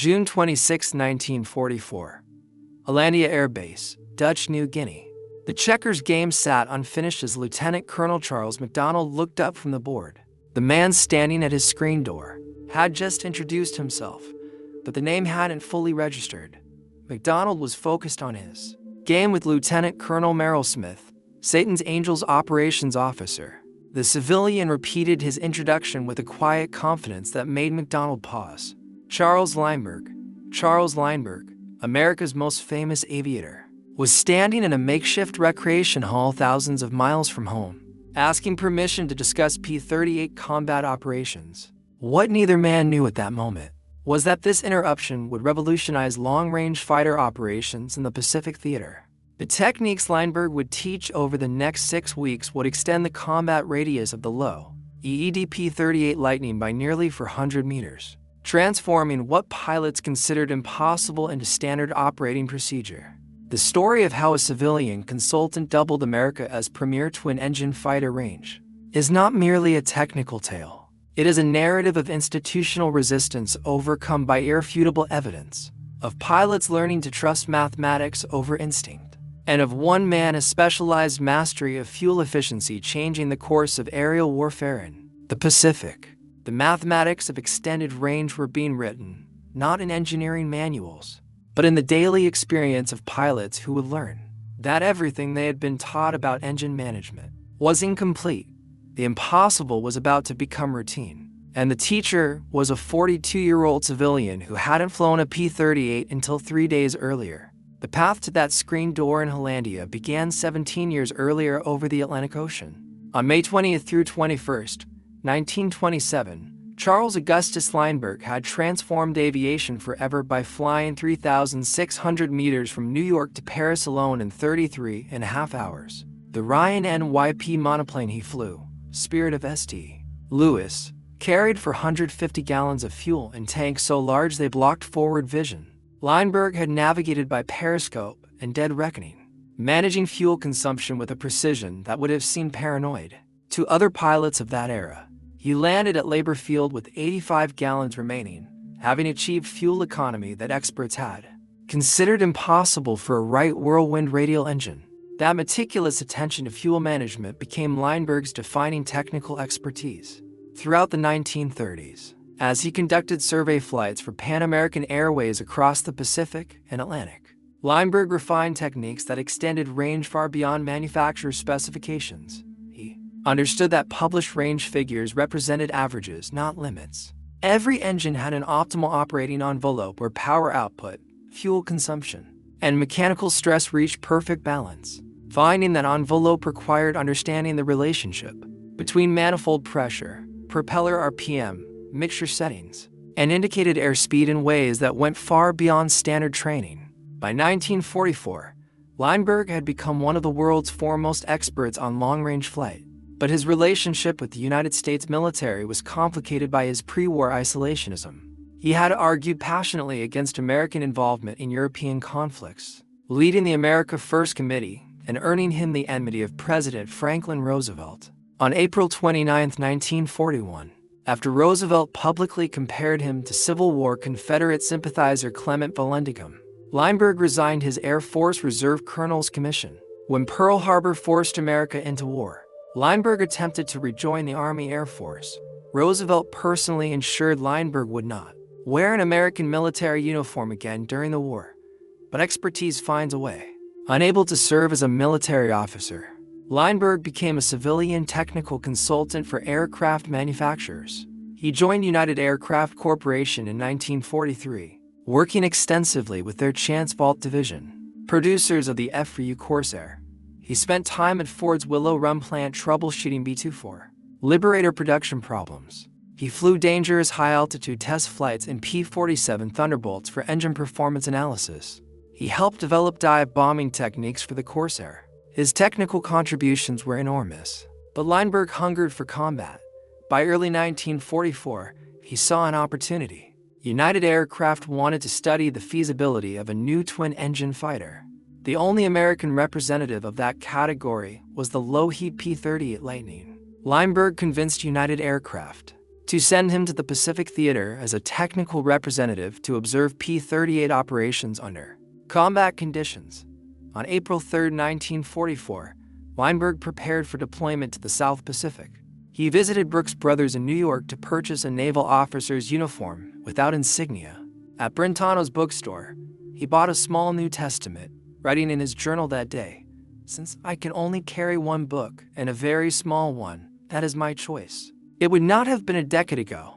June 26, 1944. Hollandia Air Base, Dutch New Guinea. The checkers game sat unfinished as Lieutenant Colonel Charles MacDonald looked up from the board. The man standing at his screen door had just introduced himself, but the name hadn't fully registered. MacDonald was focused on his game with Lieutenant Colonel Merrill Smith, Satan's Angels operations officer. The civilian repeated his introduction with a quiet confidence that made MacDonald pause. Charles Lindbergh, America's most famous aviator, was standing in a makeshift recreation hall thousands of miles from home, asking permission to discuss P-38 combat operations. What neither man knew at that moment was that this interruption would revolutionize long-range fighter operations in the Pacific Theater. The techniques Lindbergh would teach over the next 6 weeks would extend the combat radius of the low EED P-38 Lightning by nearly 400 meters, transforming what pilots considered impossible into standard operating procedure. The story of how a civilian consultant doubled America's premier twin-engine fighter range is not merely a technical tale. It is a narrative of institutional resistance overcome by irrefutable evidence, of pilots learning to trust mathematics over instinct, and of one man's specialized mastery of fuel efficiency changing the course of aerial warfare in the Pacific. The mathematics of extended range were being written, not in engineering manuals, but in the daily experience of pilots who would learn that everything they had been taught about engine management was incomplete. The impossible was about to become routine, and the teacher was a 42-year-old civilian who hadn't flown a P-38 until 3 days earlier. The path to that screen door in Hollandia began 17 years earlier over the Atlantic Ocean. On May 20th through 21st, 1927, Charles Augustus Lindbergh had transformed aviation forever by flying 3,600 meters from New York to Paris alone in 33.5 hours. The Ryan NYP monoplane he flew, Spirit of St. Louis, carried 450 gallons of fuel in tanks so large they blocked forward vision. Lindbergh had navigated by periscope and dead reckoning, managing fuel consumption with a precision that would have seemed paranoid to other pilots of that era. He landed at Labor Field with 85 gallons remaining, having achieved fuel economy that experts had considered impossible for a Wright Whirlwind radial engine. That meticulous attention to fuel management became Lindbergh's defining technical expertise throughout the 1930s. As he conducted survey flights for Pan American Airways across the Pacific and Atlantic, Lindbergh refined techniques that extended range far beyond manufacturer's specifications. He understood that published range figures represented averages, not limits. Every engine had an optimal operating envelope where power output, fuel consumption, and mechanical stress reached perfect balance. Finding that envelope required understanding the relationship between manifold pressure, propeller RPM, mixture settings, and indicated airspeed in ways that went far beyond standard training. By 1944, Lindbergh had become one of the world's foremost experts on long-range flight, but his relationship with the United States military was complicated by his pre-war isolationism. He had argued passionately against American involvement in European conflicts, leading the America First Committee and earning him the enmity of President Franklin Roosevelt. On April 29, 1941, after Roosevelt publicly compared him to Civil War Confederate sympathizer Clement Vallandigham, Lindbergh resigned his Air Force Reserve Colonel's commission. When Pearl Harbor forced America into war, Lindbergh attempted to rejoin the Army Air Force. Roosevelt personally ensured Lindbergh would not wear an American military uniform again during the war, but expertise finds a way. Unable to serve as a military officer, Lindbergh became a civilian technical consultant for aircraft manufacturers. He joined United Aircraft Corporation in 1943, working extensively with their Chance Vault division, producers of the F-4U Corsair. He spent time at Ford's Willow Run plant troubleshooting B-24 Liberator production problems. He flew dangerous high-altitude test flights in P-47 Thunderbolts for engine performance analysis. He helped develop dive bombing techniques for the Corsair. His technical contributions were enormous, but Lindbergh hungered for combat. By early 1944, he saw an opportunity. United Aircraft wanted to study the feasibility of a new twin-engine fighter. The only American representative of that category was the Lockheed P-38 Lightning. Lindbergh convinced United Aircraft to to send him to the Pacific Theater as a technical representative to observe P-38 operations under combat conditions. On April 3, 1944, Weinberg prepared for deployment to the South Pacific. He visited Brooks Brothers in New York to purchase a naval officer's uniform without insignia. At Brentano's bookstore, he bought a small New Testament, writing in his journal that day, "Since I can only carry one book, and a very small one, that is my choice. It would not have been a decade ago,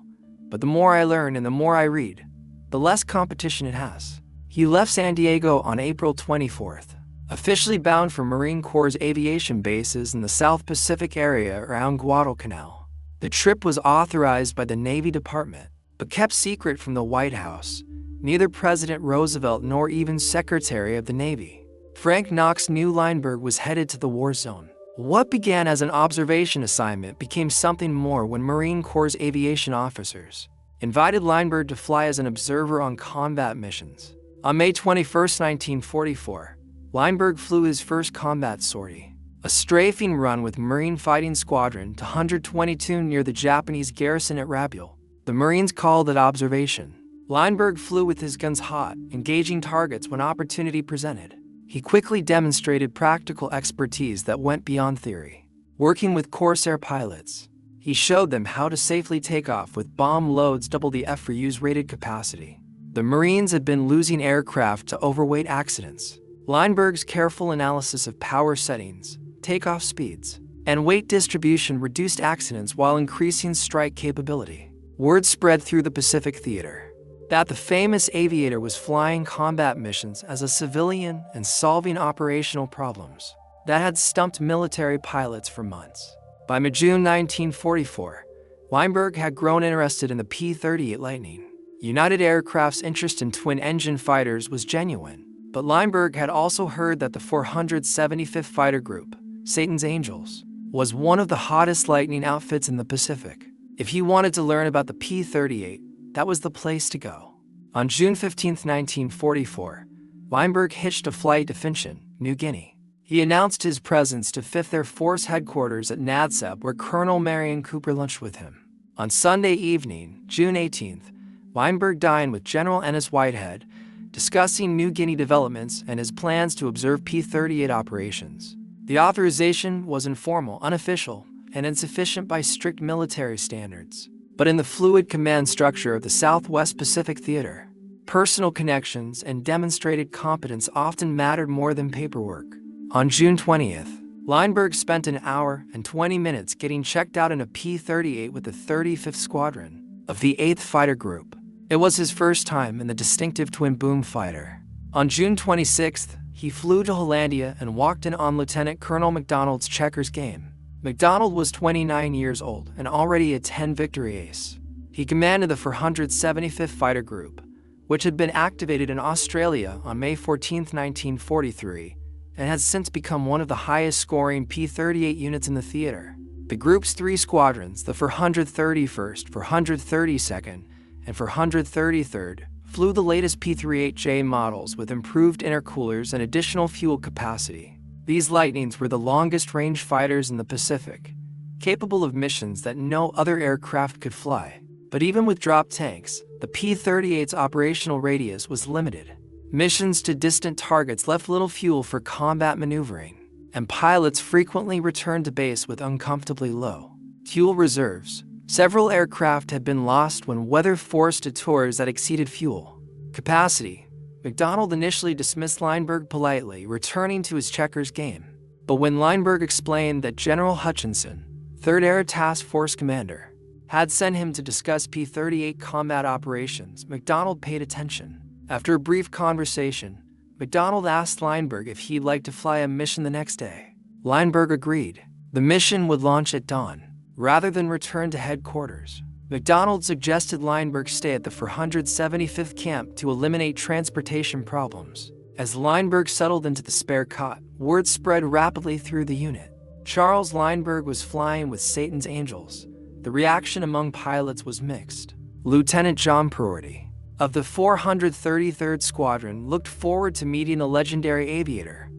but the more I learn and the more I read, the less competition it has." He left San Diego on April 24th, officially bound for Marine Corps' aviation bases in the South Pacific area around Guadalcanal. The trip was authorized by the Navy Department, but kept secret from the White House. Neither President Roosevelt nor even Secretary of the Navy Frank Knox knew Weinberg was headed to the war zone. What began as an observation assignment became something more when Marine Corps aviation officers invited Weinberg to fly as an observer on combat missions. On May 21, 1944, Weinberg flew his first combat sortie, a strafing run with Marine Fighting Squadron to 122 near the Japanese garrison at Rabaul. The Marines called it observation. Weinberg flew with his guns hot, engaging targets when opportunity presented. He quickly demonstrated practical expertise that went beyond theory. Working with Corsair pilots, he showed them how to safely take off with bomb loads double the F-reuse rated capacity. The Marines had been losing aircraft to overweight accidents. Weinberg's careful analysis of power settings, takeoff speeds, and weight distribution reduced accidents while increasing strike capability. Word spread through the Pacific Theater that the famous aviator was flying combat missions as a civilian and solving operational problems that had stumped military pilots for months. By mid-June 1944, Weinberg had grown interested in the P-38 Lightning. United Aircraft's interest in twin-engine fighters was genuine, but Weinberg had also heard that the 475th Fighter Group, Satan's Angels, was one of the hottest Lightning outfits in the Pacific. If he wanted to learn about the P-38, that was the place to go. On June 15, 1944, Weinberg hitched a flight to Finchen, New Guinea. He announced his presence to 5th Air Force headquarters at Nadsab, where Colonel Marion Cooper lunched with him. On Sunday evening, June 18th, Weinberg dined with General Ennis Whitehead, discussing New Guinea developments and his plans to observe P-38 operations. The authorization was informal, unofficial, and insufficient by strict military standards. But in the fluid command structure of the Southwest Pacific Theater, personal connections and demonstrated competence often mattered more than paperwork. On June 20th, Weinberg spent an hour and 20 minutes getting checked out in a P-38 with the 35th Squadron of the 8th Fighter Group. It was his first time in the distinctive twin-boom fighter. On June 26th, he flew to Hollandia and walked in on Lieutenant Colonel MacDonald's checkers game. MacDonald was 29 years old and already a 10-victory ace. He commanded the 475th Fighter Group, which had been activated in Australia on May 14, 1943, and has since become one of the highest-scoring P-38 units in the theater. The group's three squadrons, the 431st, 432nd, and 433rd, flew the latest P-38J models with improved intercoolers and additional fuel capacity. These Lightnings were the longest-range fighters in the Pacific, capable of missions that no other aircraft could fly. But even with drop tanks, the P-38's operational radius was limited. Missions to distant targets left little fuel for combat maneuvering, and pilots frequently returned to base with uncomfortably low fuel reserves. Several aircraft had been lost when weather forced detours that exceeded fuel capacity. MacDonald initially dismissed Weinberg politely, returning to his checkers game. But when Weinberg explained that General Hutchinson, 3rd Air Task Force commander, had sent him to discuss P-38 combat operations, MacDonald paid attention. After a brief conversation, MacDonald asked Weinberg if he'd like to fly a mission the next day. Weinberg agreed. The mission would launch at dawn, rather than return to headquarters. MacDonald suggested Weinberg stay at the 475th camp to eliminate transportation problems. As Weinberg settled into the spare cot, word spread rapidly through the unit. Charles Weinberg was flying with Satan's Angels. The reaction among pilots was mixed. Lieutenant John Priority of the 433rd Squadron looked forward to meeting the legendary aviator.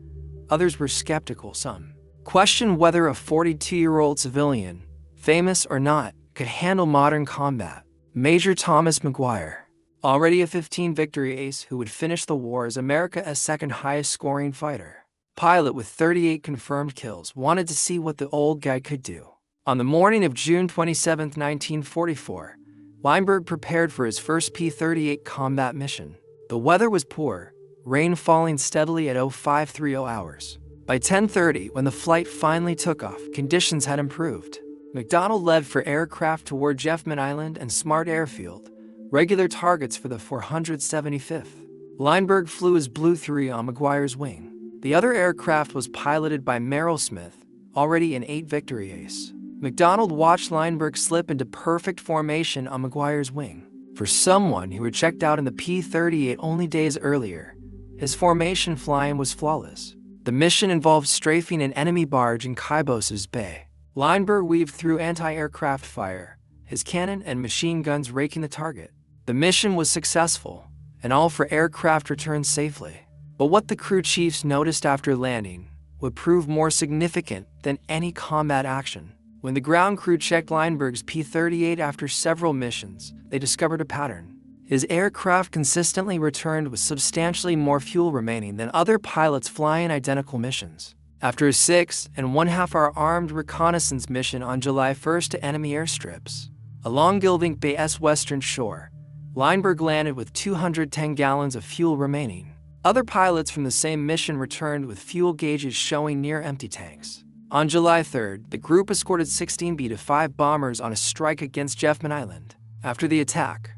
Others were skeptical. Some questioned whether a 42-year-old civilian, famous or not, could handle modern combat. Major Thomas McGuire, already a 15-victory ace who would finish the war as America's second highest-scoring fighter pilot with 38 confirmed kills, wanted to see what the old guy could do. On the morning of June 27, 1944, Lineberg prepared for his first P-38 combat mission. The weather was poor, rain falling steadily at 0530 hours. By 10:30, when the flight finally took off, conditions had improved. McDonald led for aircraft toward Jeffman Island and Smart Airfield, regular targets for the 475th. Lineberg flew his Blue 3 on McGuire's wing. The other aircraft was piloted by Merrill Smith, already an 8-victory ace. McDonald watched Lineberg slip into perfect formation on McGuire's wing. For someone who had checked out in the P-38 only days earlier, his formation flying was flawless. The mission involved strafing an enemy barge in Kibos's Bay. Lineberg weaved through anti-aircraft fire, his cannon and machine guns raking the target. The mission was successful, and all for aircraft returned safely. But what the crew chiefs noticed after landing would prove more significant than any combat action. When the ground crew checked Lineberg's P-38 after several missions, they discovered a pattern. His aircraft consistently returned with substantially more fuel remaining than other pilots flying identical missions. After a 6.5-hour armed reconnaissance mission on July 1st to enemy airstrips along Gilvink Bay's western shore, Lineberg landed with 210 gallons of fuel remaining. Other pilots from the same mission returned with fuel gauges showing near empty tanks. On July 3rd, the group escorted 16 B-5 bombers on a strike against Jeffman Island. After the attack,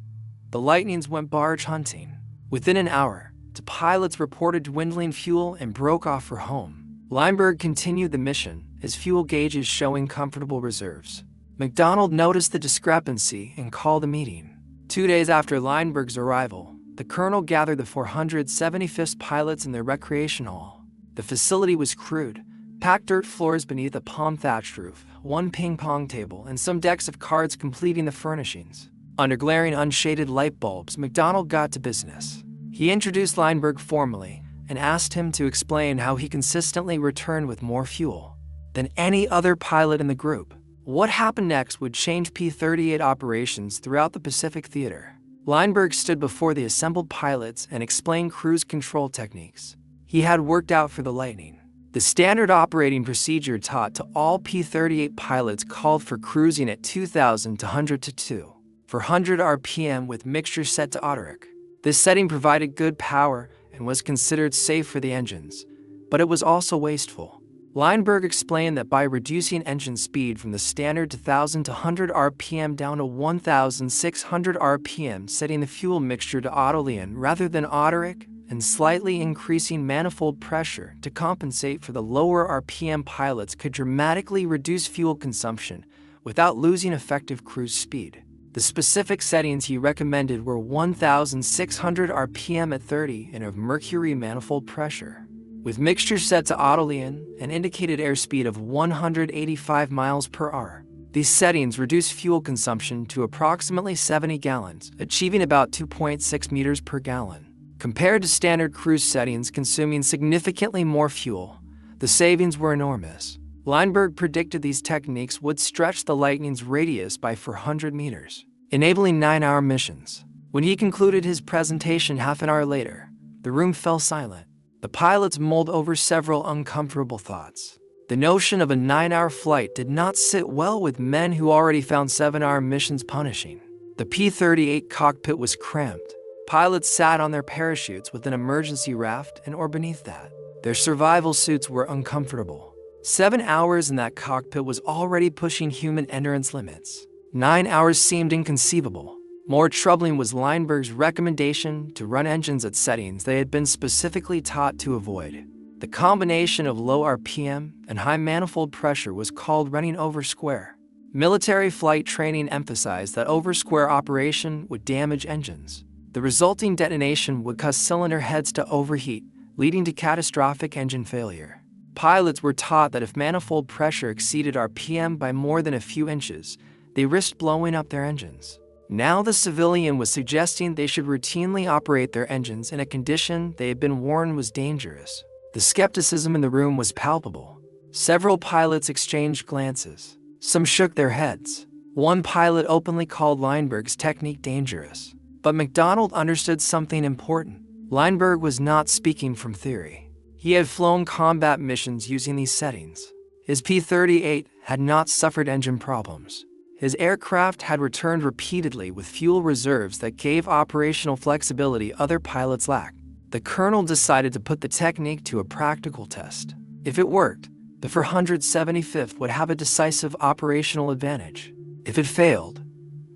the Lightnings went barge hunting. Within an hour, the pilots reported dwindling fuel and broke off for home. Lineberg continued the mission, his fuel gauges showing comfortable reserves. McDonald noticed the discrepancy and called a meeting. 2 days after Lineberg's arrival, the colonel gathered the 475th pilots in their recreation hall. The facility was crude, packed dirt floors beneath a palm-thatched roof, one ping-pong table, and some decks of cards completing the furnishings. Under glaring unshaded light bulbs, McDonald got to business. He introduced Lineberg formally and asked him to explain how he consistently returned with more fuel than any other pilot in the group. What happened next would change P-38 operations throughout the Pacific Theater. Lineberg stood before the assembled pilots and explained cruise control techniques he had worked out for the Lightning. The standard operating procedure taught to all P-38 pilots called for cruising at 2,000 to 100 to 2 for 100 RPM with mixture set to automatic. This setting provided good power and was considered safe for the engines, but it was also wasteful. Lineberg explained that by reducing engine speed from the standard 2,000 to 100 RPM down to 1,600 RPM, setting the fuel mixture to autolean rather than automatic, and slightly increasing manifold pressure to compensate for the lower RPM, pilots could dramatically reduce fuel consumption without losing effective cruise speed. The specific settings he recommended were 1,600 RPM at 30 and of mercury manifold pressure, with mixture set to autolean and indicated airspeed of 185 miles per hour. These settings reduce fuel consumption to approximately 70 gallons, achieving about 2.6 meters per gallon. Compared to standard cruise settings consuming significantly more fuel, the savings were enormous. Lineberg predicted these techniques would stretch the Lightning's radius by 400 meters, enabling 9-hour missions. When he concluded his presentation half an hour later, the room fell silent. The pilots mulled over several uncomfortable thoughts. The notion of a 9-hour flight did not sit well with men who already found 7-hour missions punishing. The P-38 cockpit was cramped. Pilots sat on their parachutes with an emergency raft and or beneath that. Their survival suits were uncomfortable. 7 hours in that cockpit was already pushing human endurance limits. 9 hours seemed inconceivable. More troubling was Lineberg's recommendation to run engines at settings they had been specifically taught to avoid. The combination of low RPM and high manifold pressure was called running over square. Military flight training emphasized that over square operation would damage engines. The resulting detonation would cause cylinder heads to overheat, leading to catastrophic engine failure. Pilots were taught that if manifold pressure exceeded RPM by more than a few inches, they risked blowing up their engines. Now the civilian was suggesting they should routinely operate their engines in a condition they had been warned was dangerous. The skepticism in the room was palpable. Several pilots exchanged glances. Some shook their heads. One pilot openly called Lineberg's technique dangerous. But McDonald understood something important. Lineberg was not speaking from theory. He had flown combat missions using these settings. His P-38 had not suffered engine problems. His aircraft had returned repeatedly with fuel reserves that gave operational flexibility other pilots lacked. The colonel decided to put the technique to a practical test. If it worked, the 475th would have a decisive operational advantage. If it failed,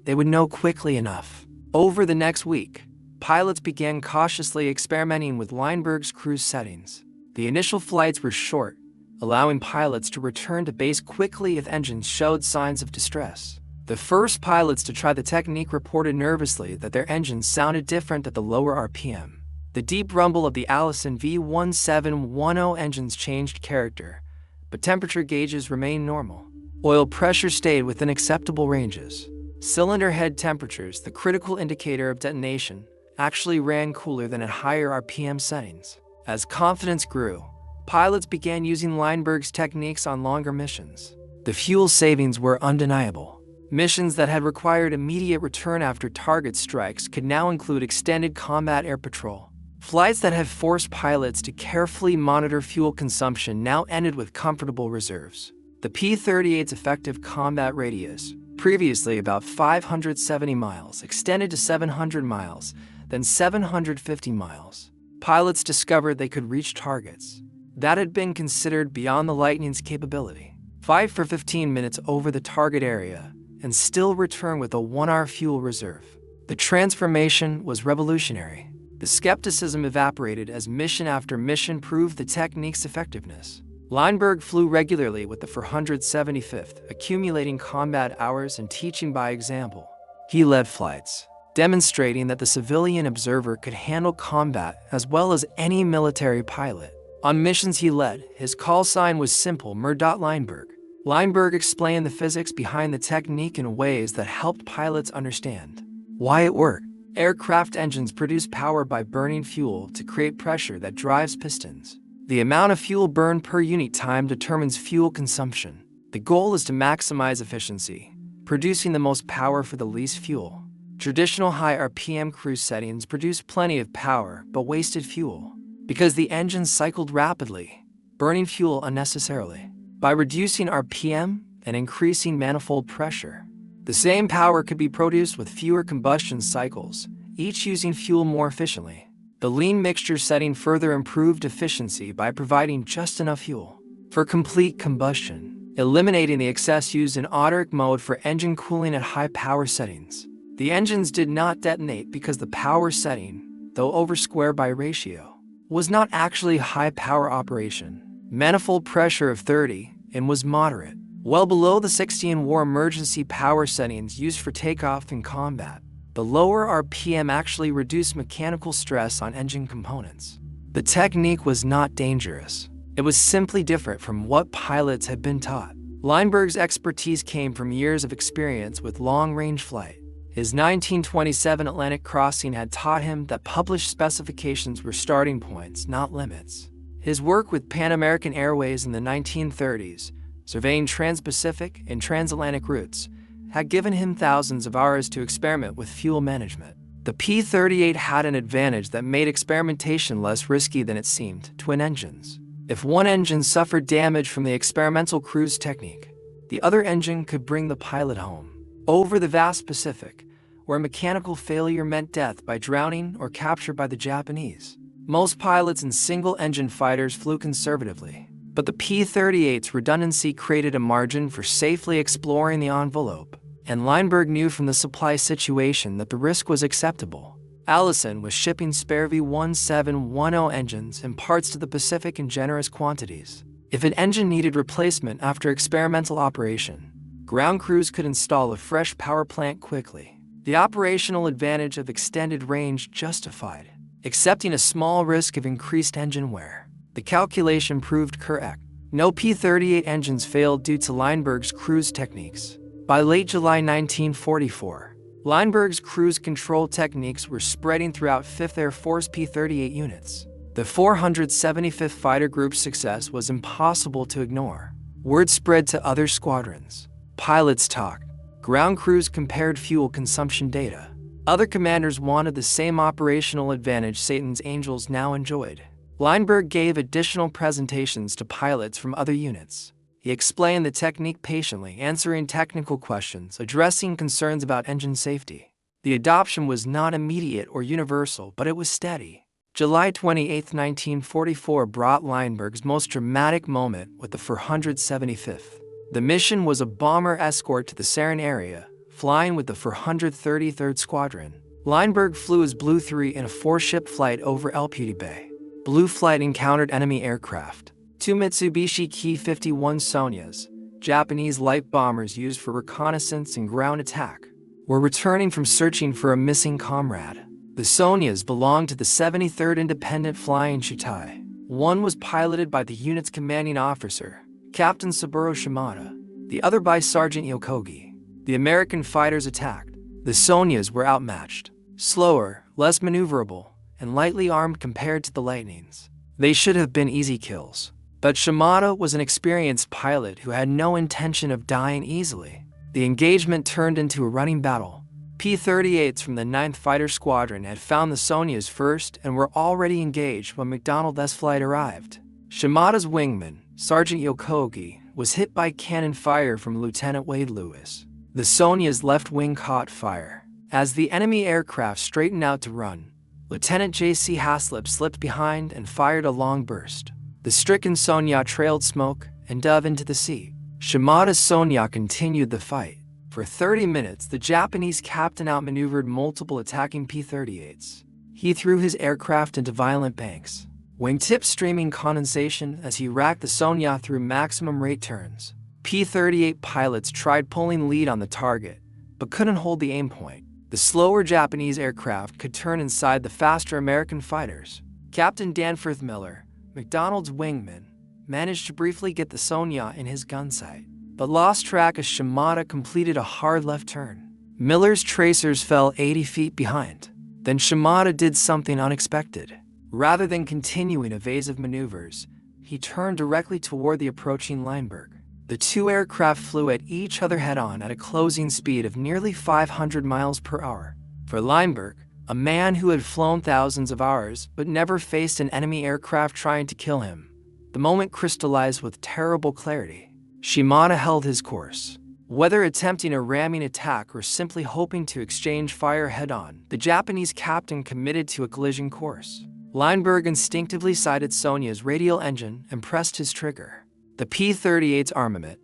they would know quickly enough. Over the next week, pilots began cautiously experimenting with Lineberg's cruise settings. The initial flights were short, allowing pilots to return to base quickly if engines showed signs of distress. The first pilots to try the technique reported nervously that their engines sounded different at the lower RPM. The deep rumble of the Allison V1710 engines changed character, but temperature gauges remained normal. Oil pressure stayed within acceptable ranges. Cylinder head temperatures, the critical indicator of detonation, actually ran cooler than at higher RPM settings. As confidence grew, pilots began using Lineberg's techniques on longer missions. The fuel savings were undeniable. Missions that had required immediate return after target strikes could now include extended combat air patrol. Flights that had forced pilots to carefully monitor fuel consumption now ended with comfortable reserves. The P-38's effective combat radius, previously about 570 miles, extended to 700 miles, then 750 miles. Pilots discovered they could reach targets that had been considered beyond the Lightning's capability. Fly for 15 minutes over the target area and still return with a 1-hour fuel reserve. The transformation was revolutionary. The skepticism evaporated as mission after mission proved the technique's effectiveness. Lineberg flew regularly with the 475th, accumulating combat hours and teaching by example. He led flights, demonstrating that the civilian observer could handle combat as well as any military pilot. On missions he led, his call sign was simple: Lineberg. Lineberg explained the physics behind the technique in ways that helped pilots understand why it worked. Aircraft engines produce power by burning fuel to create pressure that drives pistons. The amount of fuel burned per unit time determines fuel consumption. The goal is to maximize efficiency, producing the most power for the least fuel. Traditional high RPM cruise settings produced plenty of power but wasted fuel because the engine cycled rapidly, burning fuel unnecessarily. By reducing RPM and increasing manifold pressure, the same power could be produced with fewer combustion cycles, each using fuel more efficiently. The lean mixture setting further improved efficiency by providing just enough fuel for complete combustion, eliminating the excess used in automatic mode for engine cooling at high power settings. The engines did not detonate because the power setting, though over square by ratio, was not actually high power operation. Manifold pressure of 30 and was moderate, well below the 60 in war emergency power settings used for takeoff and combat. The lower RPM actually reduced mechanical stress on engine components. The technique was not dangerous. It was simply different from what pilots had been taught. Lineberg's expertise came from years of experience with long-range flight. His 1927 Atlantic crossing had taught him that published specifications were starting points, not limits. His work with Pan American Airways in the 1930s, surveying trans-Pacific and transatlantic routes, had given him thousands of hours to experiment with fuel management. The P-38 had an advantage that made experimentation less risky than it seemed. Twin engines. If one engine suffered damage from the experimental cruise technique, the other engine could bring the pilot home. Over the vast Pacific, where mechanical failure meant death by drowning or capture by the Japanese, most pilots in single-engine fighters flew conservatively. But the P-38's redundancy created a margin for safely exploring the envelope, and Lineberg knew from the supply situation that the risk was acceptable. Allison was shipping spare V1710 engines and parts to the Pacific in generous quantities. If an engine needed replacement after experimental operation, ground crews could install a fresh power plant quickly. The operational advantage of extended range justified accepting a small risk of increased engine wear. The calculation proved correct. No P-38 engines failed due to Lineberg's cruise techniques. By late July 1944, Lineberg's cruise control techniques were spreading throughout 5th Air Force P-38 units. The 475th Fighter Group's success was impossible to ignore. Word spread to other squadrons. Pilots talked. Ground crews compared fuel consumption data. Other commanders wanted the same operational advantage Satan's Angels now enjoyed. Lineberg gave additional presentations to pilots from other units. He explained the technique patiently, answering technical questions, addressing concerns about engine safety. The adoption was not immediate or universal, but it was steady. July 28, 1944 brought Lineberg's most dramatic moment with the 475th. The mission was a bomber escort to the Sarin area, flying with the 433rd Squadron. Lineberg flew as Blue 3 in a 4-ship flight over Elputi Bay. Blue Flight encountered enemy aircraft. 2 Mitsubishi Ki-51 Sonyas, Japanese light bombers used for reconnaissance and ground attack, were returning from searching for a missing comrade. The Sonyas belonged to the 73rd Independent Flying Chutai. One was piloted by the unit's commanding officer, Captain Saburo Shimada, the other by Sergeant Yokogi. The American fighters attacked. The Sonyas were outmatched, slower, less maneuverable, and lightly armed compared to the Lightnings. They should have been easy kills. But Shimada was an experienced pilot who had no intention of dying easily. The engagement turned into a running battle. P-38s from the 9th Fighter Squadron had found the Sonyas first and were already engaged when McDonald's flight arrived. Shimada's wingman, Sergeant Yokogi, was hit by cannon fire from Lieutenant Wade Lewis. The Sonya's left wing caught fire. As the enemy aircraft straightened out to run, Lieutenant J.C. Haslip slipped behind and fired a long burst. The stricken Sonya trailed smoke and dove into the sea. Shimada's Sonya continued the fight. For 30 minutes, the Japanese captain outmaneuvered multiple attacking P-38s. He threw his aircraft into violent banks, wingtips streaming condensation as he racked the Sonya through maximum rate turns. P-38 pilots tried pulling lead on the target, but couldn't hold the aim point. The slower Japanese aircraft could turn inside the faster American fighters. Captain Danforth Miller, McDonald's wingman, managed to briefly get the Sonya in his gun sight, but lost track as Shimada completed a hard left turn. Miller's tracers fell 80 feet behind. Then Shimada did something unexpected. Rather than continuing evasive maneuvers, he turned directly toward the approaching Lineberg. The two aircraft flew at each other head-on at a closing speed of nearly 500 miles per hour. For Lineberg, a man who had flown thousands of hours but never faced an enemy aircraft trying to kill him, the moment crystallized with terrible clarity. Shimada held his course. Whether attempting a ramming attack or simply hoping to exchange fire head-on, the Japanese captain committed to a collision course. Lineberg instinctively sighted Sonya's radial engine and pressed his trigger. The P-38's armament,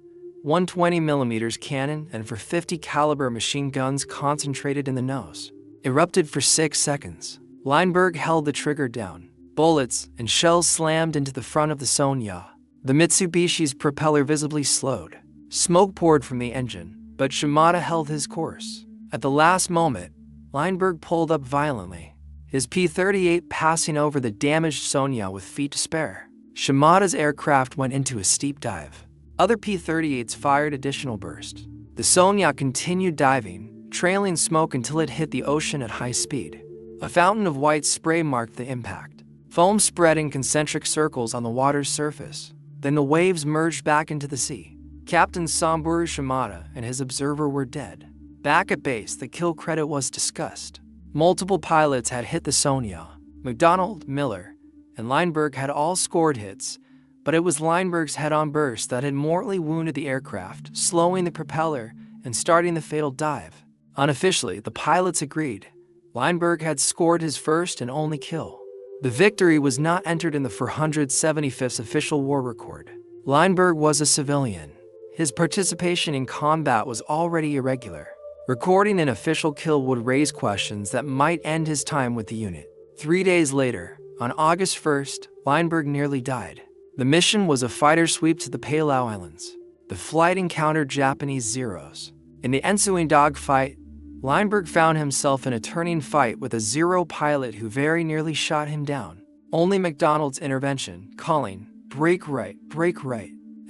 120mm cannon and .450 caliber machine guns concentrated in the nose, erupted for 6 seconds. Lineberg held the trigger down. Bullets and shells slammed into the front of the Sonya. The Mitsubishi's propeller visibly slowed. Smoke poured from the engine, but Shimada held his course. At the last moment, Lineberg pulled up violently, his P-38 passing over the damaged Sonya with feet to spare. Shimada's aircraft went into a steep dive. Other P-38s fired additional bursts. The Sonya continued diving, trailing smoke until it hit the ocean at high speed. A fountain of white spray marked the impact. Foam spread in concentric circles on the water's surface. Then the waves merged back into the sea. Captain Samburu Shimada and his observer were dead. Back at base, the kill credit was discussed. Multiple pilots had hit the Sonya. McDonald, Miller, and Lineberg had all scored hits, but it was Lineberg's head-on burst that had mortally wounded the aircraft, slowing the propeller and starting the fatal dive. Unofficially, the pilots agreed. Lineberg had scored his first and only kill. The victory was not entered in the 475th's official war record. Lineberg was a civilian. His participation in combat was already irregular. Recording an official kill would raise questions that might end his time with the unit. 3 days later, on August 1st, Lineberg nearly died. The mission was a fighter sweep to the Palau Islands. The flight encountered Japanese Zeros. In the ensuing dogfight, Lineberg found himself in a turning fight with a Zero pilot who very nearly shot him down. Only McDonald's intervention, calling, break right,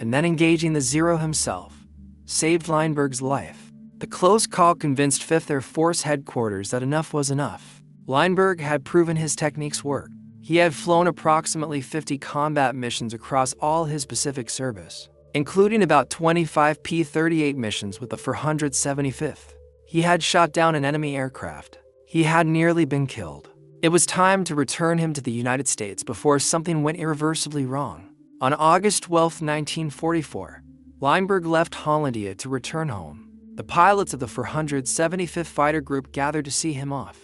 and then engaging the Zero himself, saved Lineberg's life. The close call convinced 5th Air Force headquarters that enough was enough. Lineberg had proven his techniques worked. He had flown approximately 50 combat missions across all his Pacific service. including about 25 P-38 missions with the 475th. He had shot down an enemy aircraft. He had nearly been killed. It was time to return him to the United States before something went irreversibly wrong. On August 12, 1944, Lindbergh left Hollandia to return home. The pilots of the 475th Fighter Group gathered to see him off.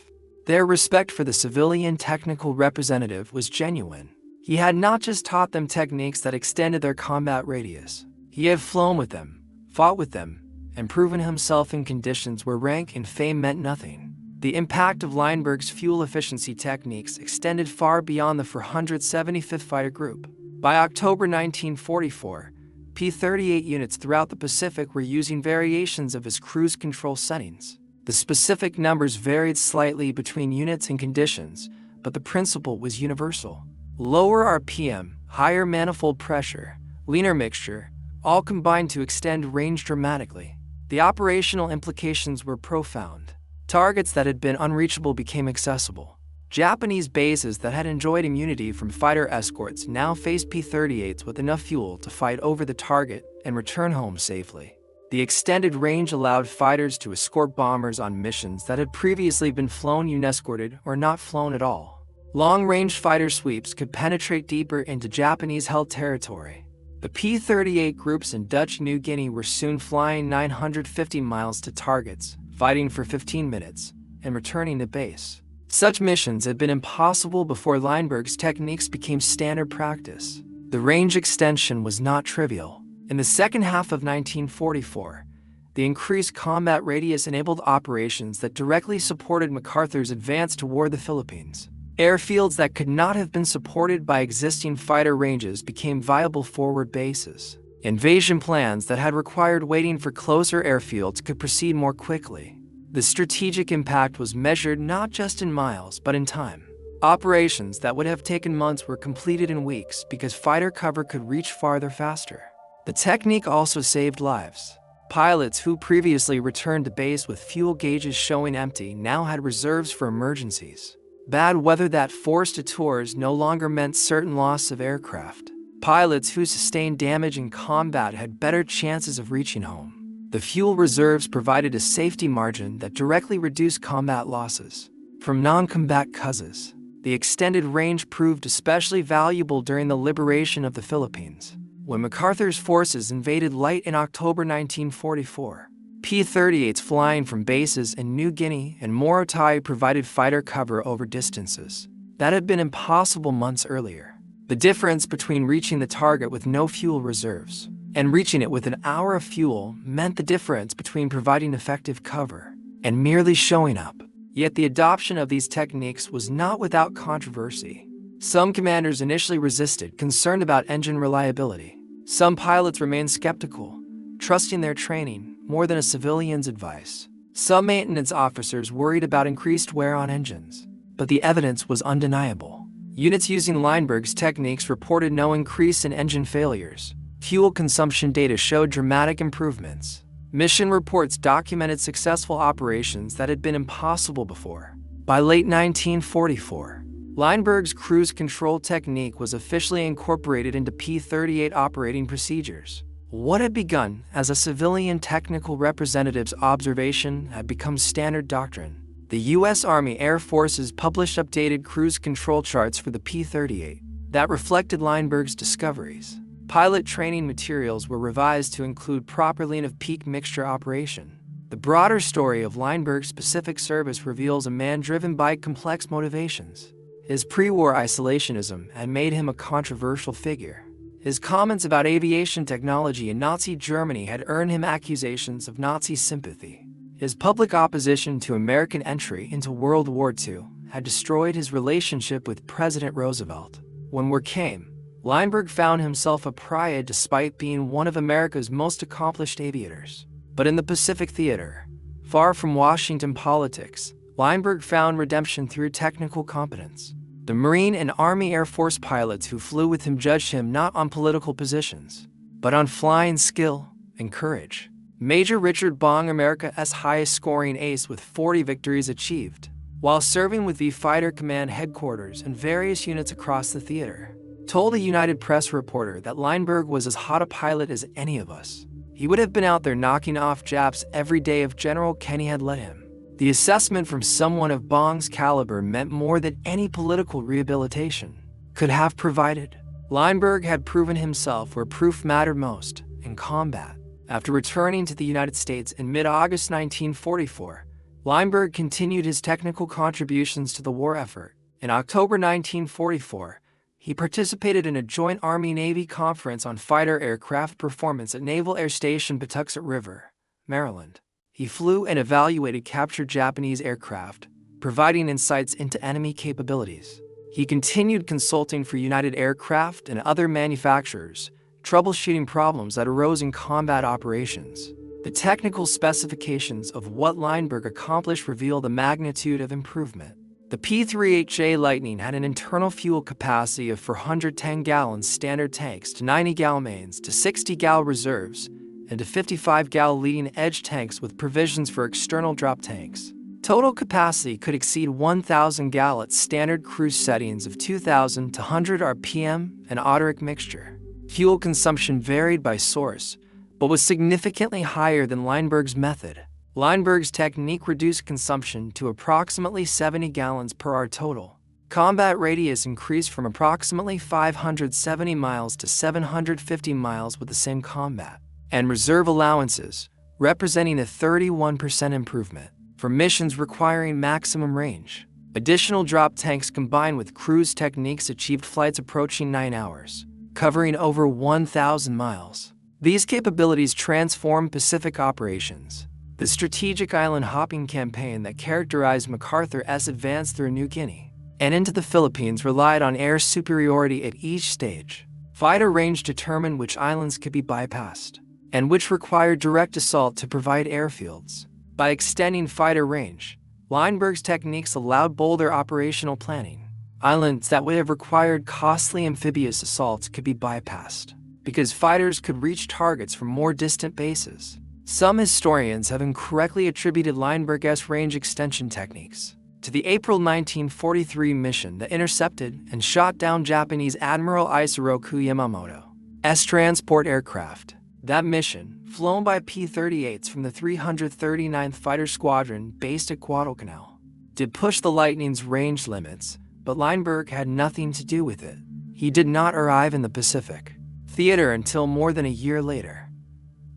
Their respect for the civilian technical representative was genuine. He had not just taught them techniques that extended their combat radius. He had flown with them, fought with them, and proven himself in conditions where rank and fame meant nothing. The impact of Lindbergh's fuel efficiency techniques extended far beyond the 475th Fighter Group. By October 1944, P-38 units throughout the Pacific were using variations of his cruise control settings. The specific numbers varied slightly between units and conditions, but the principle was universal. Lower RPM, higher manifold pressure, leaner mixture, all combined to extend range dramatically. The operational implications were profound. Targets that had been unreachable became accessible. Japanese bases that had enjoyed immunity from fighter escorts now faced P-38s with enough fuel to fight over the target and return home safely. The extended range allowed fighters to escort bombers on missions that had previously been flown unescorted or not flown at all. Long-range fighter sweeps could penetrate deeper into Japanese-held territory. The P-38 groups in Dutch New Guinea were soon flying 950 miles to targets, fighting for 15 minutes, and returning to base. Such missions had been impossible before Lindbergh's techniques became standard practice. The range extension was not trivial. In the second half of 1944, the increased combat radius enabled operations that directly supported MacArthur's advance toward the Philippines. Airfields that could not have been supported by existing fighter ranges became viable forward bases. Invasion plans that had required waiting for closer airfields could proceed more quickly. The strategic impact was measured not just in miles, but in time. Operations that would have taken months were completed in weeks because fighter cover could reach farther faster. The technique also saved lives. Pilots who previously returned to base with fuel gauges showing empty now had reserves for emergencies. Bad weather that forced detours no longer meant certain loss of aircraft. Pilots who sustained damage in combat had better chances of reaching home. The fuel reserves provided a safety margin that directly reduced combat losses. From non-combat causes, the extended range proved especially valuable during the liberation of the Philippines. When MacArthur's forces invaded Leyte in October 1944, P-38s flying from bases in New Guinea and Morotai provided fighter cover over distances that had been impossible months earlier. The difference between reaching the target with no fuel reserves and reaching it with an hour of fuel meant the difference between providing effective cover and merely showing up. Yet the adoption of these techniques was not without controversy. Some commanders initially resisted, concerned about engine reliability. Some pilots remained skeptical, trusting their training more than a civilian's advice. Some maintenance officers worried about increased wear on engines. But the evidence was undeniable. Units using Lindbergh's techniques reported no increase in engine failures. Fuel consumption data showed dramatic improvements. Mission reports documented successful operations that had been impossible before. By late 1944, Lindbergh's cruise control technique was officially incorporated into P-38 operating procedures. What had begun as a civilian technical representative's observation had become standard doctrine. The U.S. Army Air Forces published updated cruise control charts for the P-38 that reflected Lindbergh's discoveries. Pilot training materials were revised to include proper lean of peak mixture operation. The broader story of Lindbergh's Pacific service reveals a man driven by complex motivations. His pre-war isolationism had made him a controversial figure. His comments about aviation technology in Nazi Germany had earned him accusations of Nazi sympathy. His public opposition to American entry into World War II had destroyed his relationship with President Roosevelt. When war came, Lindbergh found himself a pariah despite being one of America's most accomplished aviators. But in the Pacific theater, far from Washington politics, Lindbergh found redemption through technical competence. The Marine and Army Air Force pilots who flew with him judged him not on political positions, but on flying skill and courage. Major Richard Bong, America's highest-scoring ace with 40 victories achieved, while serving with V Fighter Command headquarters and various units across the theater. told a United Press reporter that Lineberg was as hot a pilot as any of us. He would have been out there knocking off Japs every day if General Kenny had let him. The assessment from someone of Bong's caliber meant more than any political rehabilitation could have provided. Lineberg had proven himself where proof mattered most, in combat. After returning to the United States in mid-August 1944, Lineberg continued his technical contributions to the war effort. In October 1944, he participated in a joint Army-Navy conference on fighter aircraft performance at Naval Air Station Patuxent River, Maryland. He flew and evaluated captured Japanese aircraft, providing insights into enemy capabilities. He continued consulting for United Aircraft and other manufacturers, troubleshooting problems that arose in combat operations. The technical specifications of what Lineberg accomplished reveal the magnitude of improvement. The P-38 Lightning had an internal fuel capacity of 410 gallons standard tanks to 90-gal mains to 60-gal reserves and to 55-gal leading-edge tanks with provisions for external drop tanks. Total capacity could exceed 1,000 gal at standard cruise settings of 2,000 to 100 RPM and Otterick mixture. Fuel consumption varied by source, but was significantly higher than Lineberg's method. Lineberg's technique reduced consumption to approximately 70 gallons per hour total. Combat radius increased from approximately 570 miles to 750 miles with the same combat, and reserve allowances, representing a 31% improvement for missions requiring maximum range. Additional drop tanks combined with cruise techniques achieved flights approaching 9 hours, covering over 1,000 miles. These capabilities transformed Pacific operations. The strategic island hopping campaign that characterized MacArthur's advance through New Guinea and into the Philippines relied on air superiority at each stage. Fighter range determined which islands could be bypassed and which required direct assault to provide airfields. By extending fighter range, Lineberg's techniques allowed bolder operational planning. Islands that would have required costly amphibious assaults could be bypassed because fighters could reach targets from more distant bases. Some historians have incorrectly attributed Lineberg's range extension techniques to the April 1943 mission that intercepted and shot down Japanese Admiral Isoroku Yamamoto's transport aircraft. That mission, flown by P-38s from the 339th Fighter Squadron based at Guadalcanal, did push the Lightning's range limits, but Lineberg had nothing to do with it. He did not arrive in the Pacific theater until more than a year later.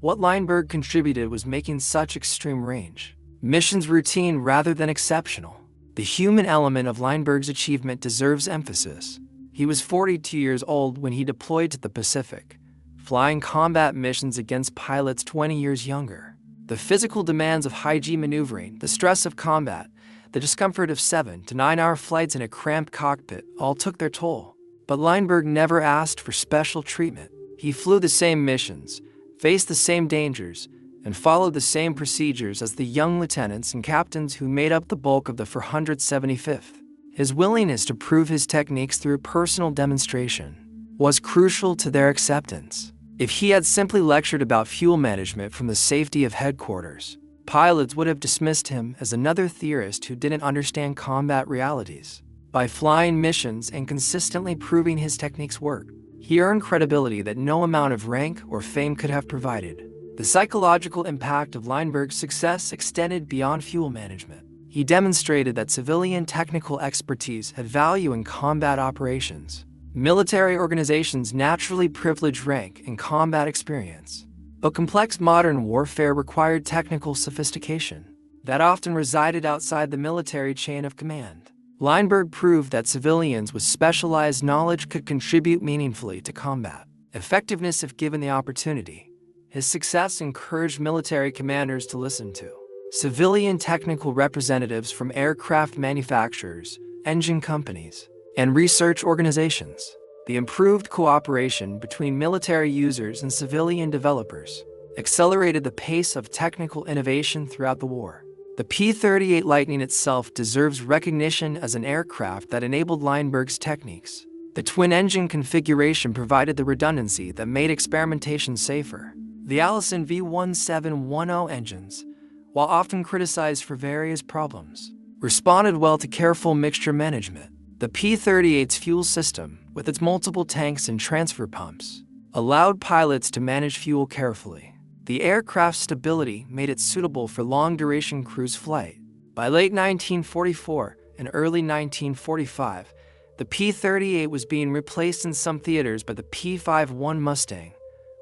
What Lineberg contributed was making such extreme range missions routine rather than exceptional. The human element of Lineberg's achievement deserves emphasis. He was 42 years old when he deployed to the Pacific, flying combat missions against pilots 20 years younger. The physical demands of high-G maneuvering, the stress of combat, the discomfort of 7 to 9 hour flights in a cramped cockpit all took their toll. But Lineberg never asked for special treatment. He flew the same missions, faced the same dangers, and followed the same procedures as the young lieutenants and captains who made up the bulk of the 475th. His willingness to prove his techniques through personal demonstration was crucial to their acceptance. If he had simply lectured about fuel management from the safety of headquarters, pilots would have dismissed him as another theorist who didn't understand combat realities. By flying missions and consistently proving his techniques worked, he earned credibility that no amount of rank or fame could have provided. The psychological impact of Lineberg's success extended beyond fuel management. He demonstrated that civilian technical expertise had value in combat operations. Military organizations naturally privilege rank and combat experience, but complex modern warfare required technical sophistication that often resided outside the military chain of command. Lineberg proved that civilians with specialized knowledge could contribute meaningfully to combat effectiveness if given the opportunity. His success encouraged military commanders to listen to civilian technical representatives from aircraft manufacturers, engine companies, and research organizations. The improved cooperation between military users and civilian developers accelerated the pace of technical innovation throughout the war. The P-38 Lightning itself deserves recognition as an aircraft that enabled Lineberg's techniques. The twin-engine configuration provided the redundancy that made experimentation safer. The Allison V1710 engines, while often criticized for various problems, responded well to careful mixture management. The P-38's fuel system, with its multiple tanks and transfer pumps, allowed pilots to manage fuel carefully. The aircraft's stability made it suitable for long-duration cruise flight. By late 1944 and early 1945, the P-38 was being replaced in some theaters by the P-51 Mustang,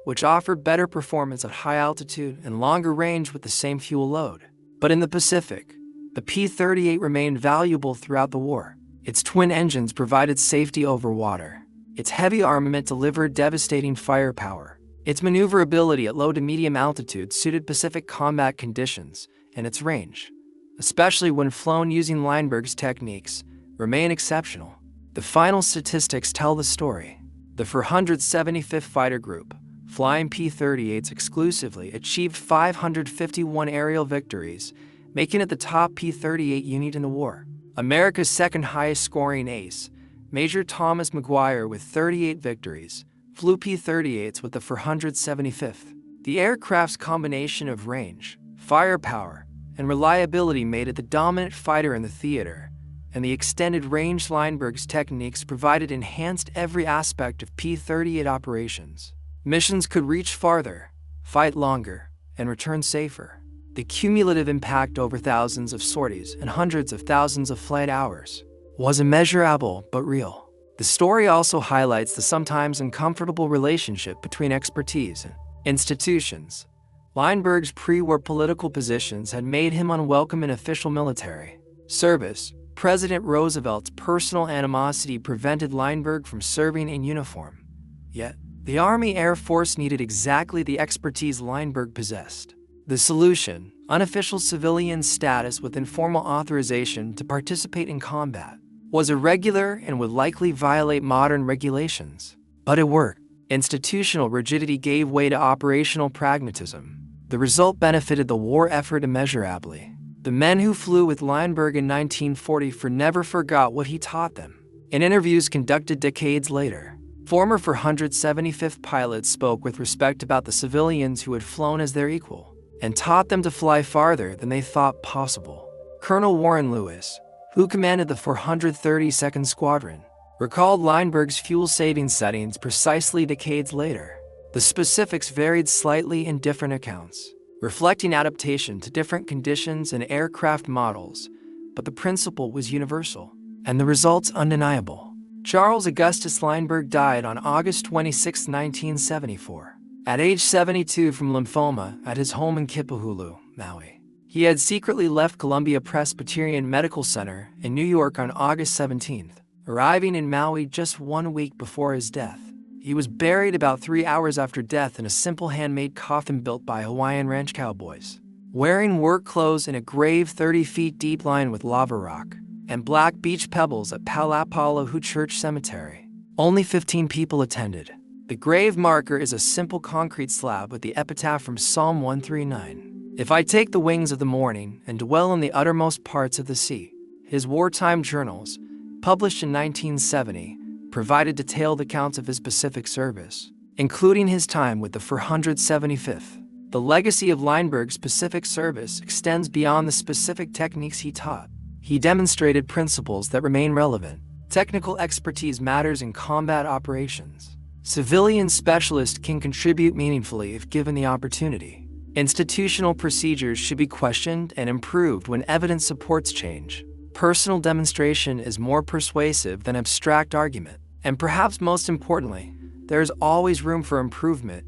which offered better performance at high altitude and longer range with the same fuel load. But in the Pacific, the P-38 remained valuable throughout the war. Its twin engines provided safety over water. Its heavy armament delivered devastating firepower. Its maneuverability at low to medium altitude suited Pacific combat conditions, and its range, especially when flown using Lineberg's techniques, remained exceptional. The final statistics tell the story. The 475th Fighter Group, flying P-38s exclusively, achieved 551 aerial victories, making it the top P-38 unit in the war. America's second highest scoring ace, Major Thomas McGuire, with 38 victories, flew P-38s with the 475th. The aircraft's combination of range, firepower, and reliability made it the dominant fighter in the theater, and the extended range Lineberg's techniques provided enhanced every aspect of P-38 operations. Missions could reach farther, fight longer, and return safer. The cumulative impact over thousands of sorties and hundreds of thousands of flight hours was immeasurable but real. The story also highlights the sometimes uncomfortable relationship between expertise and institutions. Lineberg's pre-war political positions had made him unwelcome in official military service. President Roosevelt's personal animosity prevented Lineberg from serving in uniform. Yet, the Army Air Force needed exactly the expertise Lineberg possessed. The solution: unofficial civilian status with informal authorization to participate in combat, was irregular and would likely violate modern regulations. But it worked. Institutional rigidity gave way to operational pragmatism. The result benefited the war effort immeasurably. The men who flew with Lineberg in 1944 never forgot what he taught them. In interviews conducted decades later, former 475th pilots spoke with respect about the civilians who had flown as their equal, and taught them to fly farther than they thought possible. Colonel Warren Lewis, who commanded the 432nd Squadron, recalled Lineberg's fuel-saving settings precisely decades later. The specifics varied slightly in different accounts, reflecting adaptation to different conditions and aircraft models, but the principle was universal, and the results undeniable. Charles Augustus Lineberg died on August 26, 1974, at age 72 from lymphoma at his home in Kipahulu, Maui. He had secretly left Columbia Presbyterian Medical Center in New York on August 17th, arriving in Maui just 1 week before his death. He was buried about 3 hours after death in a simple handmade coffin built by Hawaiian ranch cowboys. Wearing work clothes in a grave 30 feet deep lined with lava rock and black beach pebbles at Palapalauhu Church Cemetery. Only 15 people attended. The grave marker is a simple concrete slab with the epitaph from Psalm 139. "If I take the wings of the morning and dwell in the uttermost parts of the sea." His wartime journals, published in 1970, provided detailed accounts of his Pacific service, including his time with the 475th. The legacy of Lineberg's Pacific service extends beyond the specific techniques he taught. He demonstrated principles that remain relevant. Technical expertise matters in combat operations. Civilian specialists can contribute meaningfully if given the opportunity. Institutional procedures should be questioned and improved when evidence supports change. Personal demonstration is more persuasive than abstract argument. And perhaps most importantly, there is always room for improvement,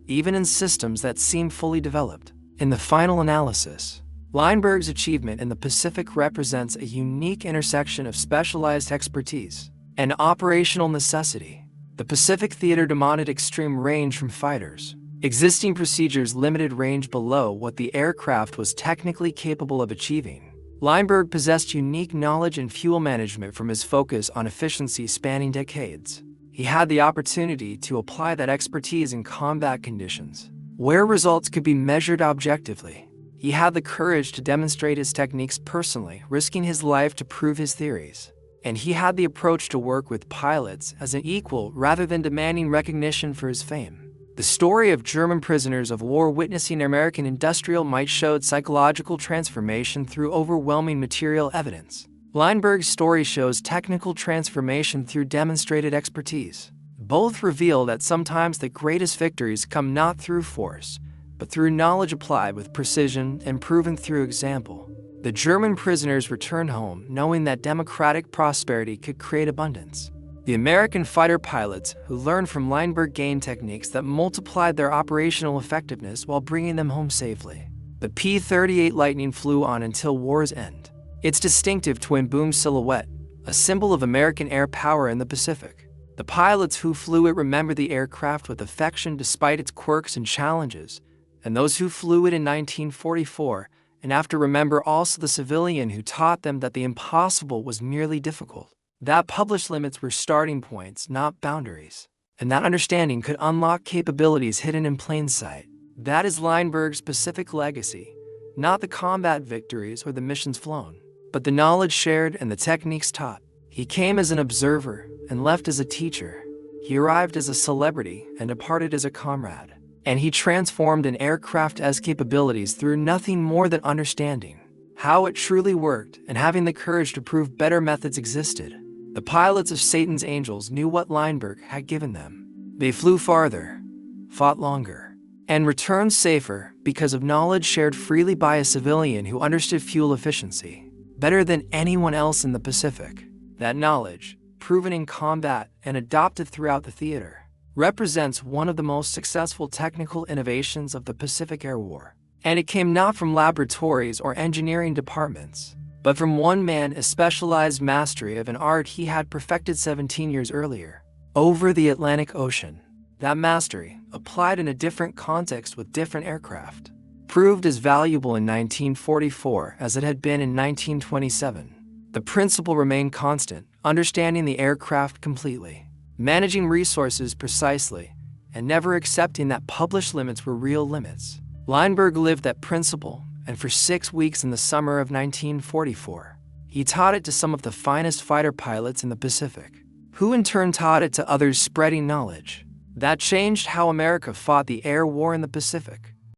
even in systems that seem fully developed. In the final analysis, Lineberg's achievement in the Pacific represents a unique intersection of specialized expertise and operational necessity. The Pacific theater demanded extreme range from fighters. Existing procedures limited range below what the aircraft was technically capable of achieving. Lineberg possessed unique knowledge in fuel management from his focus on efficiency spanning decades. He had the opportunity to apply that expertise in combat conditions, where results could be measured objectively. He had the courage to demonstrate his techniques personally, risking his life to prove his theories. And he had the approach to work with pilots as an equal rather than demanding recognition for his fame. The story of German prisoners of war witnessing American industrial might showed psychological transformation through overwhelming material evidence. Lineberg's story shows technical transformation through demonstrated expertise. Both reveal that sometimes the greatest victories come not through force, but through knowledge applied with precision and proven through example. The German prisoners returned home knowing that democratic prosperity could create abundance. The American fighter pilots who learned from Lineberg gained techniques that multiplied their operational effectiveness while bringing them home safely. The P-38 Lightning flew on until war's end. Its distinctive twin-boom silhouette, a symbol of American air power in the Pacific. The pilots who flew it remember the aircraft with affection despite its quirks and challenges, and those who flew it in 1944 and after remember also the civilian who taught them that the impossible was merely difficult. That published limits were starting points, not boundaries. And that understanding could unlock capabilities hidden in plain sight. That is Lineberg's Pacific legacy, not the combat victories or the missions flown, but the knowledge shared and the techniques taught. He came as an observer and left as a teacher. He arrived as a celebrity and departed as a comrade. And he transformed an aircraft's capabilities through nothing more than understanding how it truly worked and having the courage to prove better methods existed. The pilots of Satan's angels knew what Lineberg had given them. They flew farther, fought longer, and returned safer because of knowledge shared freely by a civilian who understood fuel efficiency better than anyone else in the Pacific. That knowledge, proven in combat and adopted throughout the theater, represents one of the most successful technical innovations of the Pacific Air War. And it came not from laboratories or engineering departments, but from one man's specialized mastery of an art he had perfected 17 years earlier, over the Atlantic Ocean. That mastery, applied in a different context with different aircraft, proved as valuable in 1944 as it had been in 1927. The principle remained constant, understanding the aircraft completely, managing resources precisely, and never accepting that published limits were real limits. Lineberg lived that principle, and for 6 weeks in the summer of 1944, he taught it to some of the finest fighter pilots in the Pacific, who in turn taught it to others, spreading knowledge. That changed how America fought the air war in the Pacific.